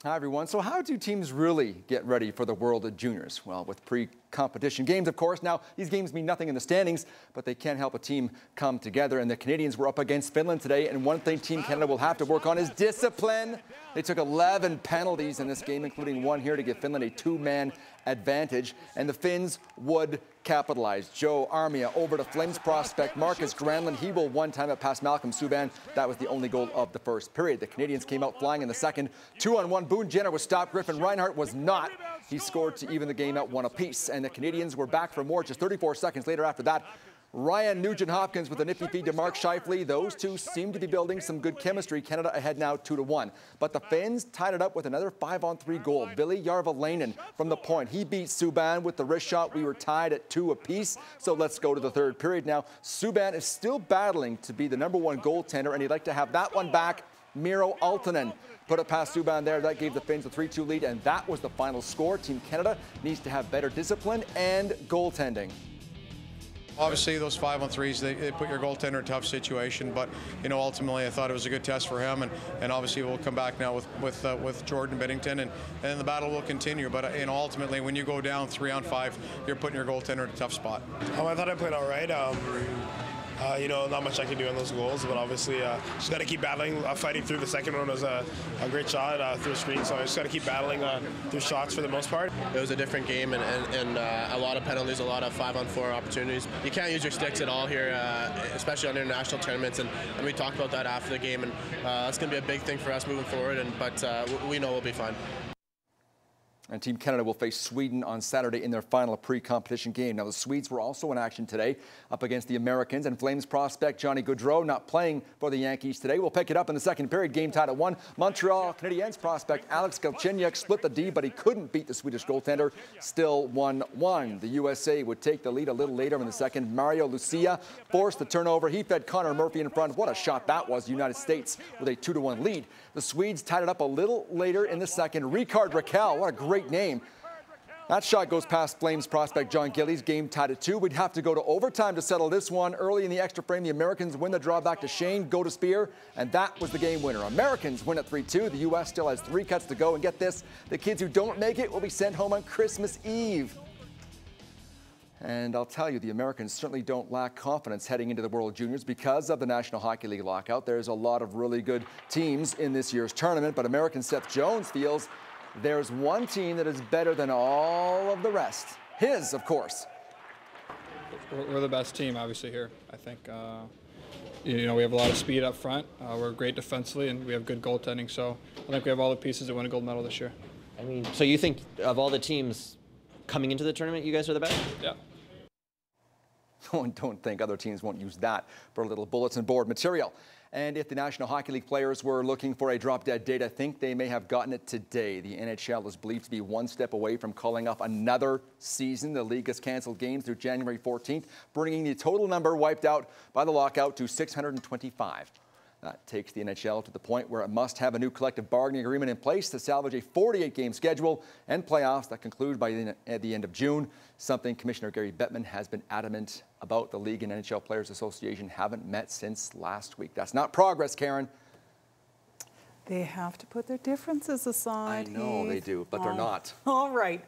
Hi, everyone. So how do teams really get ready for the World of Juniors? Well, with pre-competition games, of course. Now, these games mean nothing in the standings, but they can help a team come together. And the Canadians were up against Finland today. And one thing Team Canada will have to work on is discipline. They took 11 penalties in this game, including one here to give Finland a two-man advantage. And the Finns would capitalize. Joe Armia over to Flames prospect Marcus Granlund. He will one-time it past Malcolm Subban. That was the only goal of the first period. The Canadians came out flying in the second. 2-on-1. Boone Jenner was stopped. Griffin Reinhart was not. He scored to even the game at 1 apiece. And the Canadians were back for more just 34 seconds later after that. Ryan Nugent-Hopkins with a nifty feed to Mark Scheifele. Those two seem to be building some good chemistry. Canada ahead now 2-1. But the Finns tied it up with another 5-on-3 goal. Ville Järvalainen from the point. He beat Subban with the wrist shot. We were tied at 2 apiece. So let's go to the third period now. Subban is still battling to be the #1 goaltender, and he'd like to have that one back. Miro Aaltonen put it past Subban there. That gave the Finns a 3-2 lead, and that was the final score. Team Canada needs to have better discipline and goaltending. Obviously, those 5-on-3s, they put your goaltender in a tough situation. But ultimately, I thought it was a good test for him, and obviously we'll come back now with Jordan Binnington, and then the battle will continue. But ultimately, when you go down 3-on-5, you're putting your goaltender in a tough spot. I thought I played all right. Not much I can do on those goals, but obviously just got to keep battling. Fighting through the second one was a great shot through the screen, so I just got to keep battling through shots for the most part. It was a different game and a lot of penalties, a lot of 5-on-4 opportunities. You can't use your sticks at all here, especially on international tournaments, and we talked about that after the game, and that's going to be a big thing for us moving forward, but we know we'll be fine. And Team Canada will face Sweden on Saturday in their final pre-competition game. Now, the Swedes were also in action today up against the Americans, and Flames prospect Johnny Gaudreau not playing for the Yankees today. We'll pick it up in the second period. Game tied at 1. Montreal Canadiens prospect Alex Galchenyuk split the D, but he couldn't beat the Swedish goaltender. Still 1-1. The USA would take the lead a little later in the second. Mario Lucia forced the turnover. He fed Connor Murphy in front. What a shot that was. The United States with a 2-1 lead. The Swedes tied it up a little later in the second. Ricard Raquel, what a great name. That shot goes past Flames prospect John Gillies. Game tied at 2. We'd have to go to overtime to settle this one. Early in the extra frame, the Americans win the draw back to Shane, go to Spear, and that was the game winner. Americans win at 3-2. The U.S. still has 3 cuts to go, and get this, the kids who don't make it will be sent home on Christmas Eve. And I'll tell you, the Americans certainly don't lack confidence heading into the World Juniors because of the National Hockey League lockout. There's a lot of really good teams in this year's tournament, but American Seth Jones feels there's one team that is better than all of the rest. His, of course. We're the best team, obviously, here. I think, we have a lot of speed up front. We're great defensively, and we have good goaltending. So I think we have all the pieces to win a gold medal this year. I mean, so you think of all the teams coming into the tournament, you guys are the best? Yeah. Don't think other teams won't use that for a little bulletin board material. And if the National Hockey League players were looking for a drop-dead date, I think they may have gotten it today. The NHL is believed to be one step away from calling off another season. The league has canceled games through January 14th, bringing the total number wiped out by the lockout to 625. That takes the NHL to the point where it must have a new collective bargaining agreement in place to salvage a 48-game schedule and playoffs that conclude by at the end of June, something Commissioner Gary Bettman has been adamant about. The League and NHL Players Association haven't met since last week. That's not progress, Karen. They have to put their differences aside. I know they do, but they're not. All right.